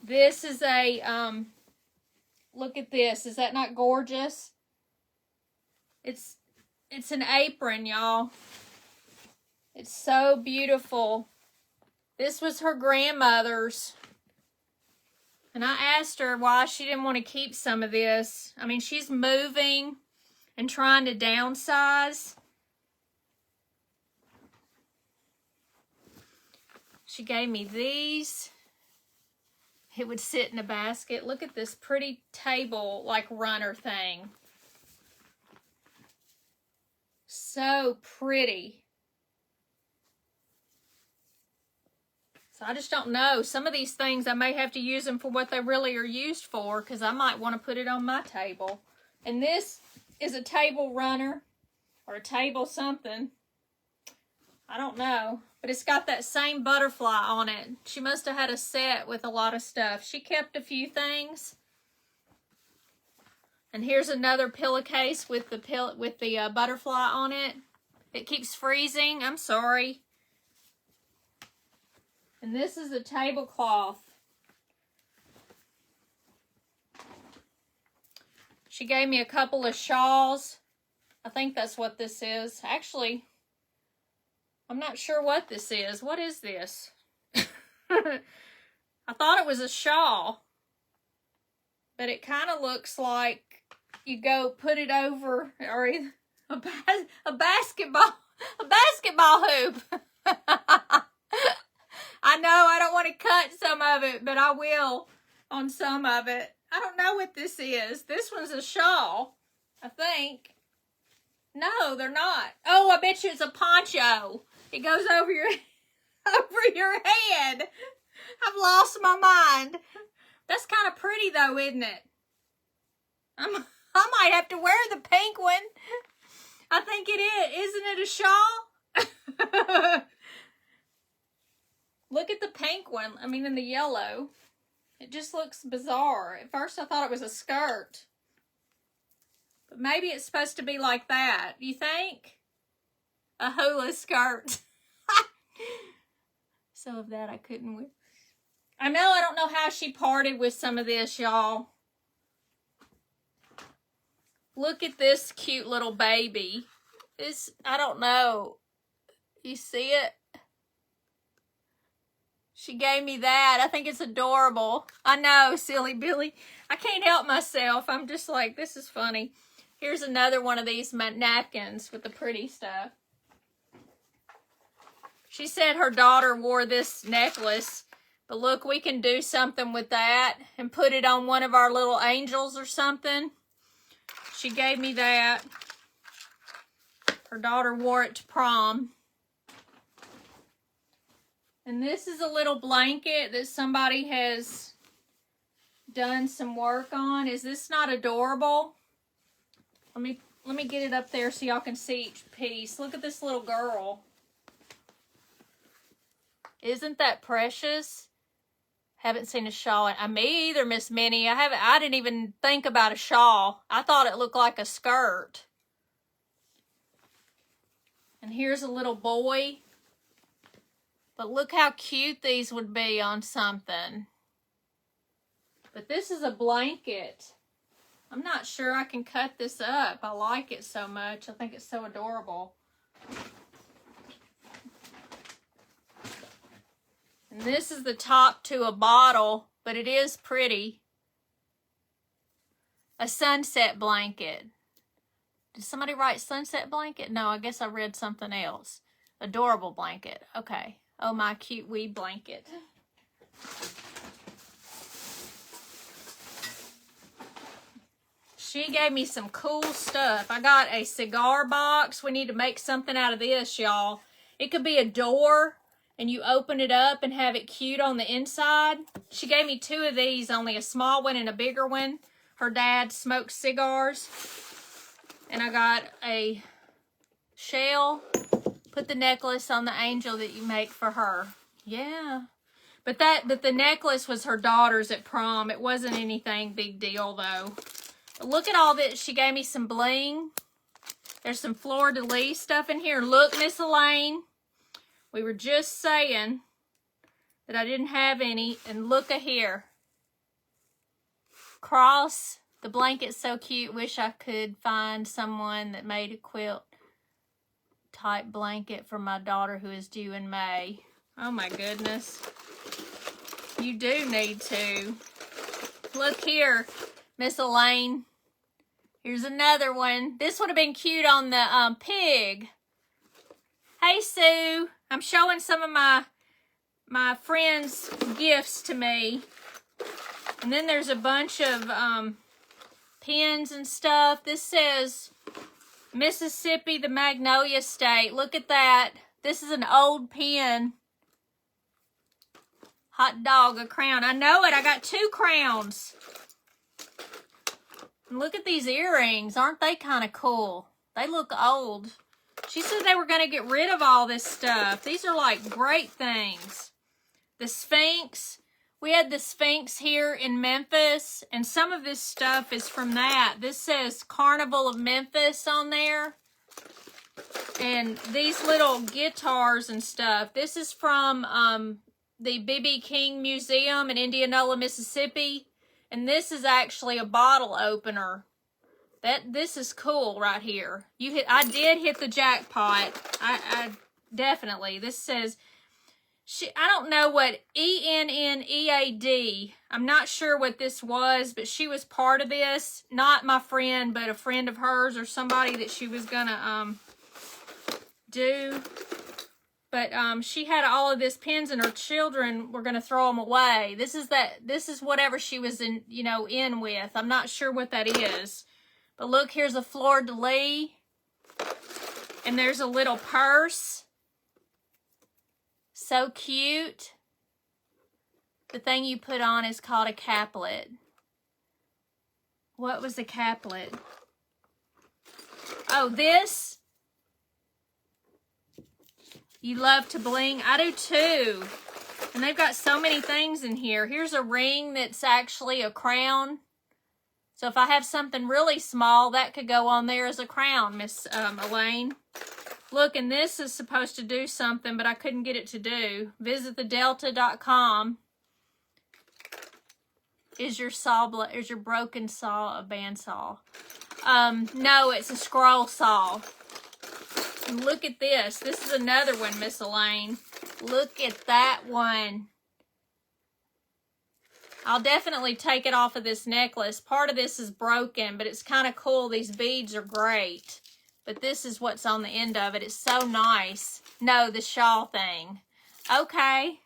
This is a, look at this. Is that not gorgeous? It's an apron, y'all. It's so beautiful. This was her grandmother's. And I asked her why she didn't want to keep some of this. I mean, she's moving and trying to downsize. She gave me these. It would sit in a basket. Look at this pretty table, like runner thing. So pretty. So I just don't know. Some of these things, I may have to use them for what they really are used for, because I might want to put it on my table. And this is a table runner, or a table something. I don't know. But it's got that same butterfly on it. She must have had a set with a lot of stuff. She kept a few things. And here's another pillowcase with the butterfly on it. It keeps freezing. I'm sorry. And this is a tablecloth. She gave me a couple of shawls. I think that's what this is. Actually, I'm not sure what this is. What is this? I thought it was a shawl, but it kind of looks like you go put it over or a basketball hoop. I know I don't want to cut some of it, but I will on some of it. I don't know what this is. This one's a shawl, I think. No, they're not. Oh, I bet you it's a poncho. It goes over your head. I've lost my mind. That's kind of pretty though, isn't it? I might have to wear the pink one. I think it is. Isn't it a shawl? Look at the pink one. I mean, in the yellow. It just looks bizarre. At first I thought it was a skirt. But maybe it's supposed to be like that. Do you think? A hula skirt. So of that I couldn't wear. I know I don't know how she parted with some of this, y'all. Look at this cute little baby. This, I don't know. You see it? She gave me that. I think it's adorable. I know, silly Billy. I can't help myself. I'm just like, this is funny. Here's another one of these napkins with the pretty stuff. She said her daughter wore this necklace. But look, we can do something with that and put it on one of our little angels or something. She gave me that. Her daughter wore it to prom. And this is a little blanket that somebody has done some work on. Is this not adorable? Let me get it up there so y'all can see each piece. Look at this little girl. Isn't that precious? Haven't seen a shawl. Me either, Miss Minnie. I didn't even think about a shawl. I thought it looked like a skirt. And here's a little boy. But look how cute these would be on something. But this is a blanket. I'm not sure I can cut this up. I like it so much. I think it's so adorable. And this is the top to a bottle, but it is pretty. A sunset blanket. Did somebody write sunset blanket? No, I guess I read something else. Adorable blanket. Okay. Oh, my cute wee blanket. She gave me some cool stuff. I got a cigar box. We need to make something out of this, y'all. It could be a door, and you open it up and have it cute on the inside. She gave me 2 of these, only a small one and a bigger one. Her dad smokes cigars. And I got a shell. Put the necklace on the angel that you make for her. Yeah. But the necklace was her daughter's at prom. It wasn't anything big deal, though. But look at all this. She gave me some bling. There's some fleur-de-lis stuff in here. Look, Miss Elaine. We were just saying that I didn't have any. And look at here. Cross. The blanket's so cute. Wish I could find someone that made a quilt type blanket for my daughter who is due in May. Oh my goodness. You do need to. Look here, Miss Elaine. Here's another one. This would have been cute on the pig. Hey, Sue. I'm showing some of my friends' gifts to me. And then there's a bunch of pins and stuff. This says Mississippi, the Magnolia State. Look at that. This is an old pin. Hot dog, a crown. I know it. I got 2 crowns. And look at these earrings. Aren't they kind of cool? They look old. She said they were going to get rid of all this stuff. These are like great things. The Sphinx. We had the Sphinx here in Memphis, and some of this stuff is from that. This says Carnival of Memphis on there. And these little guitars and stuff. This is from the B.B. King Museum in Indianola, Mississippi. And this is actually a bottle opener. This is cool right here. I did hit the jackpot. I definitely. This says, I don't know what ENNEAD. I'm not sure what this was, but she was part of this. Not my friend, but a friend of hers or somebody that she was gonna do. But she had all of this pins, and her children were gonna throw them away. This is whatever she was in, you know, in with. I'm not sure what that is. But look, here's a fleur-de-lis. And there's a little purse. So cute. The thing you put on is called a caplet. What was a caplet? Oh, this. You love to bling. I do too. And they've got so many things in here. Here's a ring that's actually a crown. So if I have something really small, that could go on there as a crown, Miss Elaine. Look, and this is supposed to do something, but I couldn't get it to do. Visitthedelta.com. Is your broken saw a bandsaw? No, it's a scroll saw. And look at this. This is another one, Miss Elaine. Look at that one. I'll definitely take it off of this necklace. Part of this is broken, but it's kind of cool. These beads are great. But this is what's on the end of it. It's so nice. No, the shawl thing. Okay.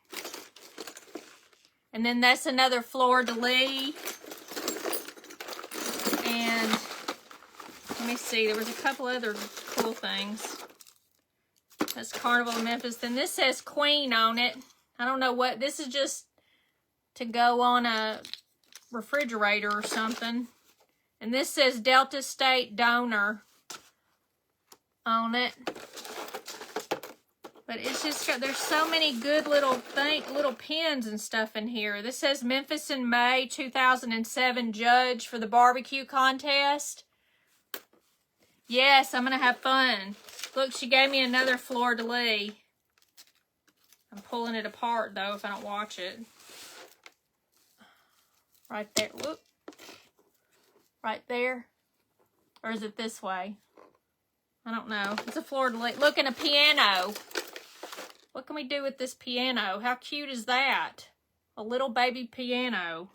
And then that's another fleur-de-lis. And let me see. There was a couple other cool things. That's Carnival of Memphis. Then this says Queen on it. I don't know what. This is just to go on a refrigerator or something. And this says Delta State Donor on it. But it's just got, there's so many good little pins and stuff in here. This says Memphis in May 2007 judge for the barbecue contest. Yes, I'm going to have fun. Look, she gave me another fleur-de-lis. I'm pulling it apart, though, if I don't watch it. Right there. Whoop. Right there. Or is it this way? I don't know. It's a fleur-de-lis. Look, and a piano. What can we do with this piano? How cute is that? A little baby piano.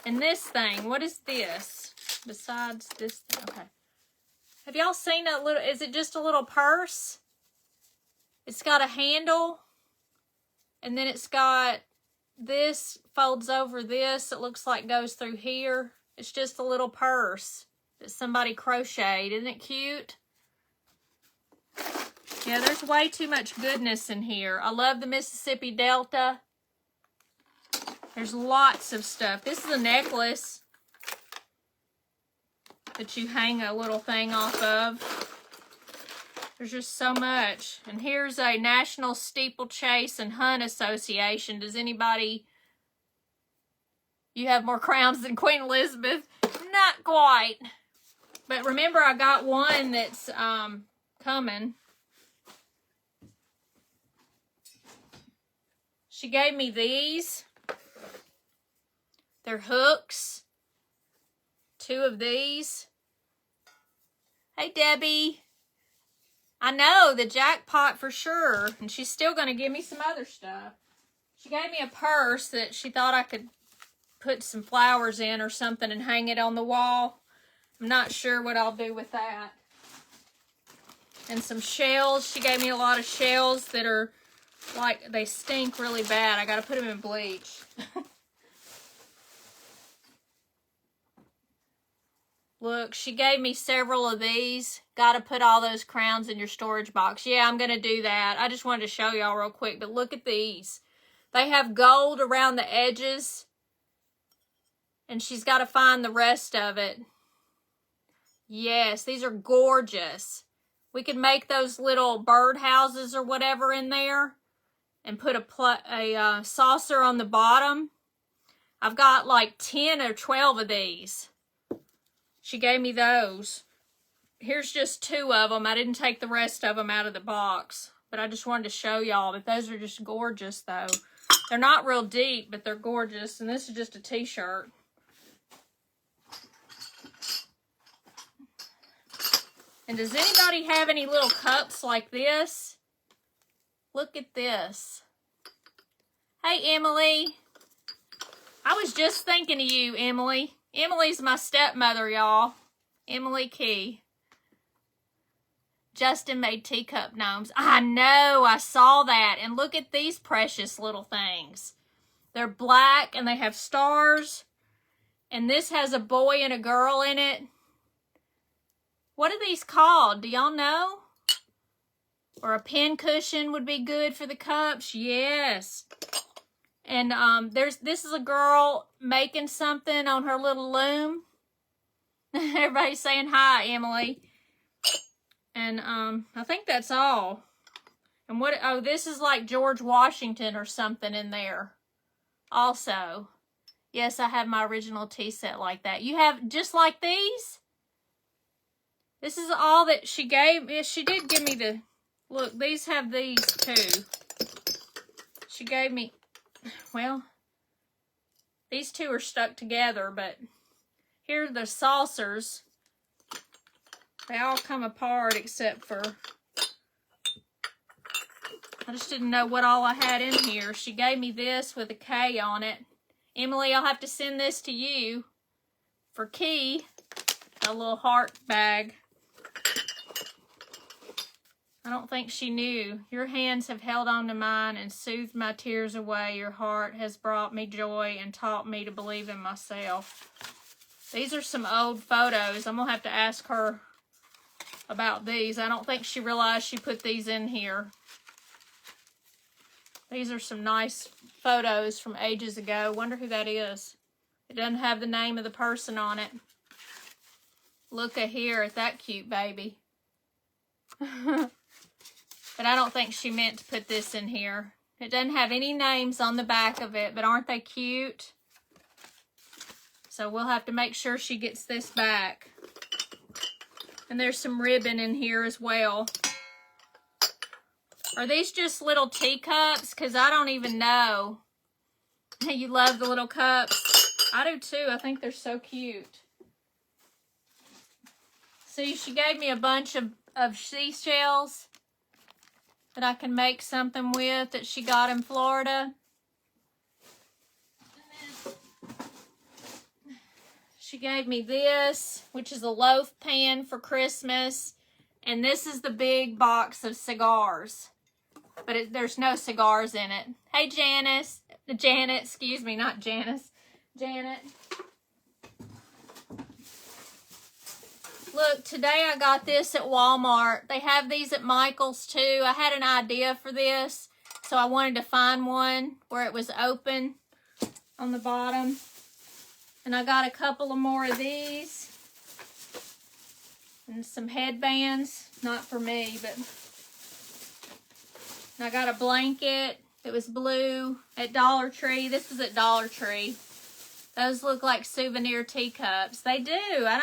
And this thing, what is this? Besides this thing, okay. Have y'all seen that little, is it just a little purse? It's got a handle. And then it's got this, folds over this. It looks like goes through here. It's just a little purse that somebody crocheted. Isn't it cute? Yeah, there's way too much goodness in here. I love the Mississippi Delta. There's lots of stuff. This is a necklace that you hang a little thing off of. There's just so much. And here's a National Steeplechase and Hunt Association. Does anybody... You have more crowns than Queen Elizabeth? Not quite. But remember, I got one that's coming. She gave me these. They're hooks. 2 of these. Hey, Debbie. I know, the jackpot for sure. And she's still going to give me some other stuff. She gave me a purse that she thought I could put some flowers in or something and hang it on the wall. I'm not sure what I'll do with that. And some shells. She gave me a lot of shells that are like, they stink really bad. I got to put them in bleach. Look, she gave me several of these. Got to put all those crowns in your storage box. Yeah, I'm going to do that. I just wanted to show y'all real quick. But look at these. They have gold around the edges. And she's got to find the rest of it. Yes, these are gorgeous. We could make those little bird houses or whatever in there. And put a saucer on the bottom. I've got like 10 or 12 of these. She gave me those. Here's just 2 of them. I didn't take the rest of them out of the box. But I just wanted to show y'all. But those are just gorgeous, though. They're not real deep, but they're gorgeous. And this is just a t-shirt. And does anybody have any little cups like this? Look at this. Hey, Emily. I was just thinking of you, Emily. Emily's my stepmother, y'all. Emily Key. Justin made teacup gnomes. I know, I saw that. And look at these precious little things. They're black and they have stars. And this has a boy and a girl in it. What are these called? Do y'all know? Or a pin cushion would be good for the cups. Yes. And this is a girl making something on her little loom. Everybody's saying hi, Emily. And I think that's all. And what? Oh, this is like George Washington or something in there. Also, yes, I have my original tea set like that. You have just like these. This is all that she gave. Yes, she did give me the. Look, these have these too. She gave me. Well, these two are stuck together, but here are the saucers. They all come apart except for, I just didn't know what all I had in here. She gave me this with a K on it. Emily, I'll have to send this to you for Key, a little heart bag. I don't think she knew. Your hands have held on to mine and soothed my tears away. Your heart has brought me joy and taught me to believe in myself. These are some old photos. I'm going to have to ask her about these. I don't think she realized she put these in here. These are some nice photos from ages ago. Wonder who that is. It doesn't have the name of the person on it. Look at here at that cute baby. But I don't think she meant to put this in here. It doesn't have any names on the back of it, but aren't they cute? So we'll have to make sure she gets this back. And there's some ribbon in here as well. Are these just little teacups? Because I don't even know. You love the little cups. I do too. I think they're so cute. See, she gave me a bunch of seashells that I can make something with that she got in Florida. She gave me this, which is a loaf pan for Christmas. And this is the big box of cigars. But there's no cigars in it. Hey, Janice. Janet, excuse me, not Janice. Janet. Look, today I got this at Walmart. They have these at Michael's too. I had an idea for this, so I wanted to find one where it was open on the bottom. And I got a couple of more of these. And some headbands. Not for me, but... And I got a blanket that was blue at Dollar Tree. This was at Dollar Tree. Those look like souvenir teacups. They do. I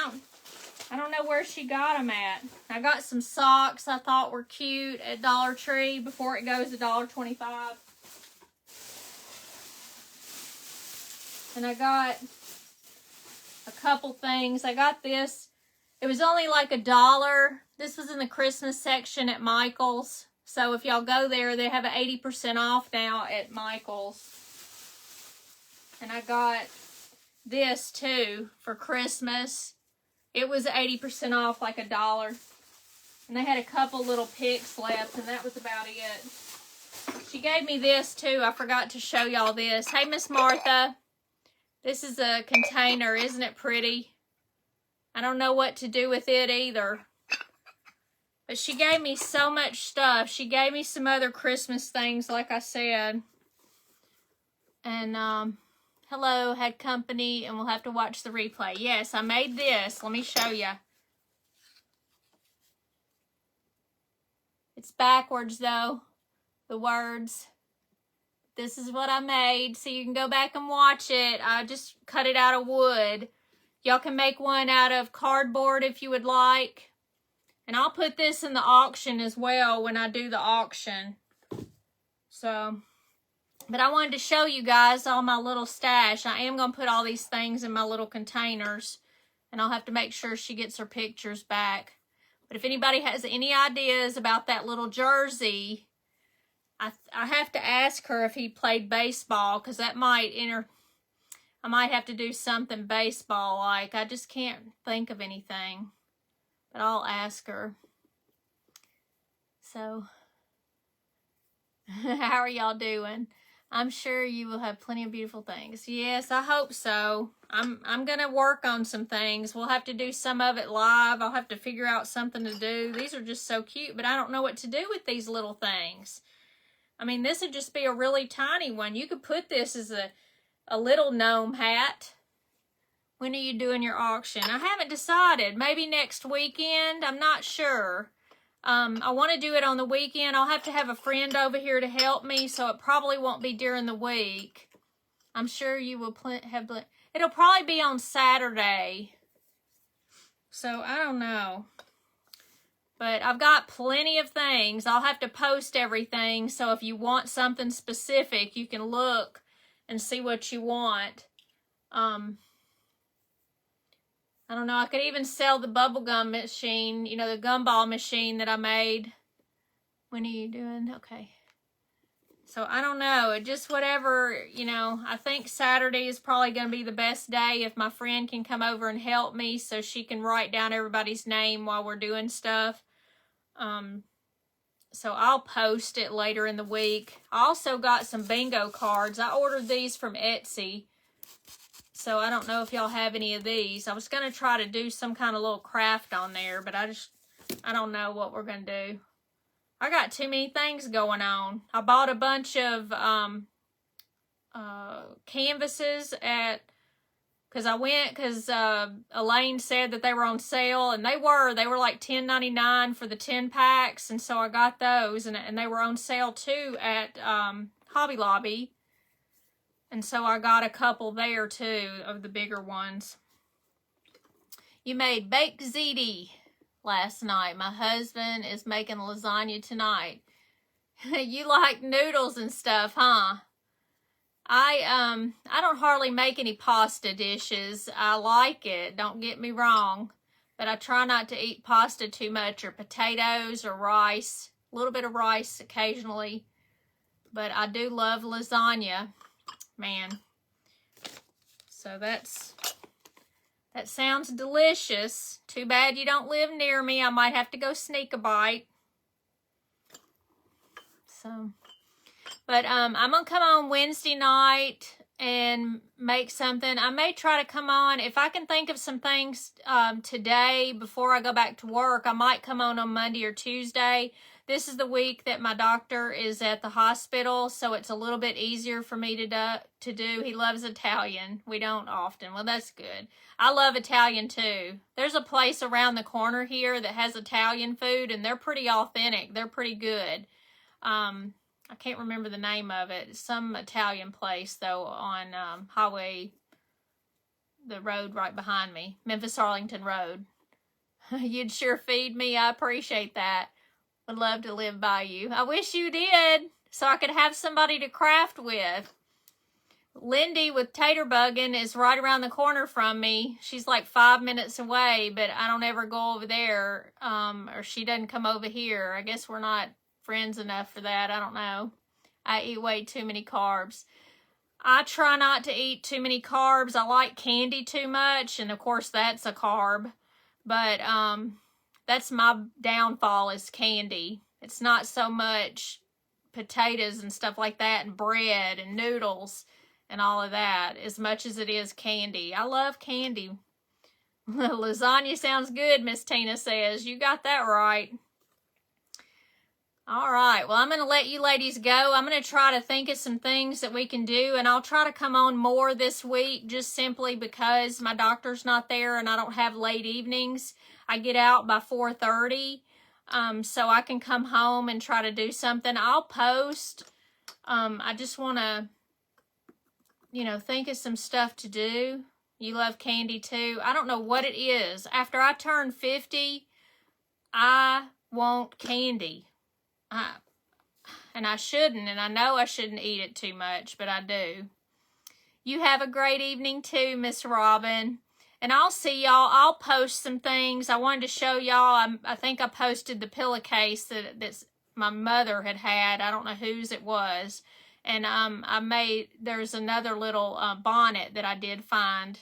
don't know where she got them at. I got some socks I thought were cute at Dollar Tree before it goes to $1.25. And I got a couple things. I got this. It was only like $1. This was in the Christmas section at Michael's. So if y'all go there, they have an 80% off now at Michael's. And I got this too for Christmas. It was 80% off, like $1. And they had a couple little picks left, and that was about it. She gave me this too. I forgot to show y'all this. Hey, Miss Martha. This is a container. Isn't it pretty? I don't know what to do with it either. But she gave me so much stuff. She gave me some other Christmas things, like I said. And, hello, had company, and we'll have to watch the replay. Yes, I made this. Let me show you. It's backwards, though, the words. This is what I made, so you can go back and watch it. I just cut it out of wood. Y'all can make one out of cardboard if you would like. And I'll put this in the auction as well when I do the auction. So... But I wanted to show you guys all my little stash. I am going to put all these things in my little containers. And I'll have to make sure she gets her pictures back. But if anybody has any ideas about that little jersey, I have to ask her if he played baseball, because that might I might have to do something baseball-like. I just can't think of anything. But I'll ask her. So, how are y'all doing? I'm sure you will have plenty of beautiful things. Yes, I hope so. I'm going to work on some things. We'll have to do some of it live. I'll have to figure out something to do. These are just so cute, but I don't know what to do with these little things. I mean, this would just be a really tiny one. You could put this as a little gnome hat. When are you doing your auction? I haven't decided. Maybe next weekend. I'm not sure. I want to do it on the weekend. I'll have to have a friend over here to help me, so it probably won't be during the week. I'm sure you will it'll probably be on Saturday. So, I don't know. But I've got plenty of things. I'll have to post everything, so if you want something specific, you can look and see what you want. I don't know. I could even sell the bubblegum machine, you know, the gumball machine that I made. When are you doing? Okay. So, I don't know. Just whatever, you know. I think Saturday is probably going to be the best day if my friend can come over and help me so she can write down everybody's name while we're doing stuff. So I'll post it later in the week. I also got some bingo cards. I ordered these from Etsy. So I don't know if y'all have any of these. I was going to try to do some kind of little craft on there, but I don't know what we're going to do. I got too many things going on. I bought a bunch of canvases because Elaine said that they were on sale, and they were like $10.99 for the 10 packs, and so I got those, and they were on sale too at Hobby Lobby, and so I got a couple there too of the bigger ones. You made baked ziti last night. My husband is making lasagna tonight. You like noodles and stuff, huh? I don't hardly make any pasta dishes. I like it, don't get me wrong, but I try not to eat pasta too much, or potatoes or rice. A little bit of rice occasionally, but I do love lasagna, man. So that sounds delicious. Too bad you don't live near me. I might have to go sneak a bite. So, but I'm going to come on Wednesday night and make something. I may try to come on, if I can think of some things today before I go back to work, I might come on Monday or Tuesday. This is the week that my doctor is at the hospital, so it's a little bit easier for me to do. He loves Italian. We don't often. Well, that's good. I love Italian too. There's a place around the corner here that has Italian food, and they're pretty authentic. They're pretty good. I can't remember the name of it. It's some Italian place, though, on highway, the road right behind me, Memphis-Arlington Road. You'd sure feed me. I appreciate that. Would love to live by you. I wish you did, so I could have somebody to craft with. Lindy with Tater Buggin' is right around the corner from me. She's like 5 minutes away, but I don't ever go over there, or she doesn't come over here. I guess we're not friends enough for that. I don't know. I eat way too many carbs. I try not to eat too many carbs. I like candy too much, and of course that's a carb. But that's my downfall, is candy. It's not so much potatoes and stuff like that, and bread and noodles and all of that, as much as it is candy. I love candy. Lasagna sounds good, Miss Tina says. You got that right. All right, well, I'm going to let you ladies go. I'm going to try to think of some things that we can do, and I'll try to come on more this week, just simply because my doctor's not there and I don't have late evenings. I get out by 4:30, so I can come home and try to do something. I'll post. I just want to, think of some stuff to do. You love candy too. I don't know what it is. After I turn 50, I want candy. And I shouldn't, and I know I shouldn't eat it too much, but I do. You have a great evening too, Miss Robin. And I'll see y'all. I'll post some things. I wanted to show y'all. I think I posted the pillowcase that's my mother had. I don't know whose it was. And there's another little bonnet that I did find.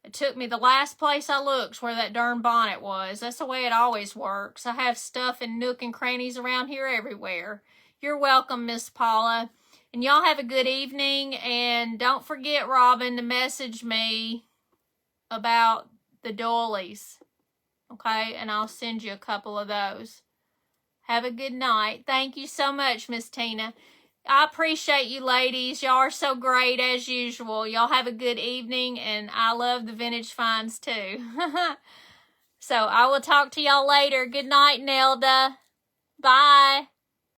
It took me the last place I looked where that darn bonnet was. That's the way it always works. I have stuff in nook and crannies around here everywhere. You're welcome, Miss Paula. And y'all have a good evening. And don't forget, Robin, to message me about the doilies. Okay? And I'll send you a couple of those. Have a good night. Thank you so much, Miss Tina. I appreciate you ladies. Y'all are so great as usual. Y'all have a good evening, and I love the vintage finds too. So I will talk to y'all later. Good night, Nelda. Bye.